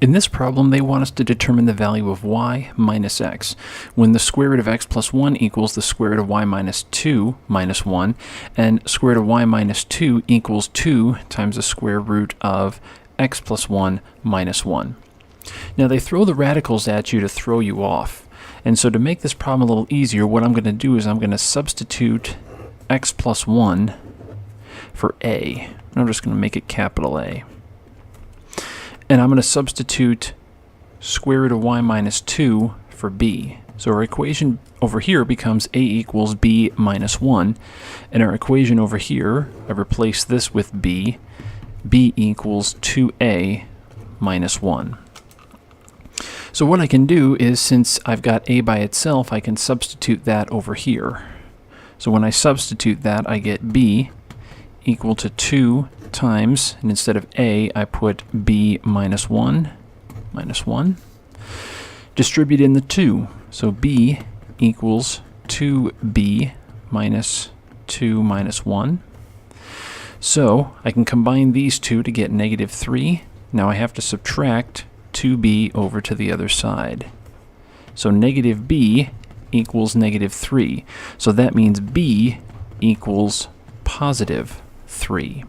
In this problem, they want us to determine the value of y minus x, when the square root of x plus 1 equals the square root of y minus 2 minus 1, and square root of y minus 2 equals 2 times the square root of x plus 1 minus 1. Now, they throw the radicals at you to throw you off. And so to make this problem a little easier, what I'm going to do is I'm going to substitute x plus 1 for a. And I'm just going to make it capital A. And I'm going to substitute square root of y minus 2 for b. So our equation over here becomes a equals b minus 1. And our equation over here, I replace this with b. b equals 2a minus 1. So what I can do is, since I've got a by itself, I can substitute that over here. So when I substitute that, I get b equal to 2 times, and instead of a, I put b minus 1, distribute in the 2. So b equals 2b minus 2 minus 1. So I can combine these two to get negative 3. Now I have to subtract 2b over to the other side. So negative b equals negative 3. So that means b equals positive 3.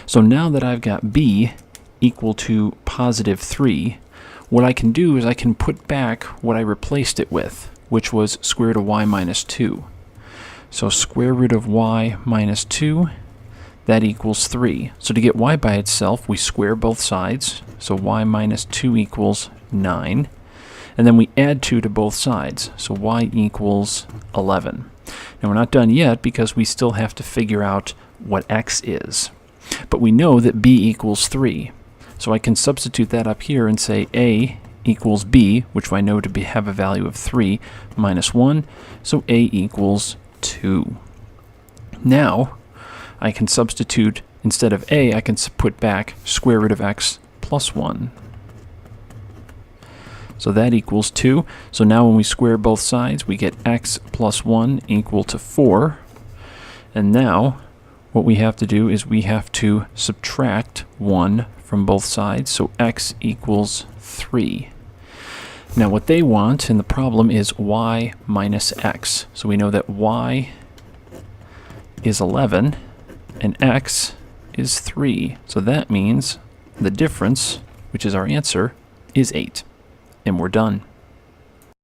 So now that I've got b equal to positive 3, what I can do is I can put back what I replaced it with, which was square root of y minus 2. So square root of y minus 2, that equals 3. So to get y by itself, we square both sides. So y minus 2 equals 9. And then we add 2 to both sides. So y equals 11. Now we're not done yet because we still have to figure out what x is. But we know that b equals 3. So I can substitute that up here and say a equals b, which I know to have a value of 3, minus 1. So a equals 2. Now I can substitute, instead of a, I can put back square root of x plus 1. So that equals 2. So now when we square both sides, we get x plus 1 equal to 4. And now what we have to do is we have to subtract 1 from both sides. So x equals 3. Now what they want in the problem is y minus x. So we know that y is 11 and x is 3. So that means the difference, which is our answer, is 8. And we're done.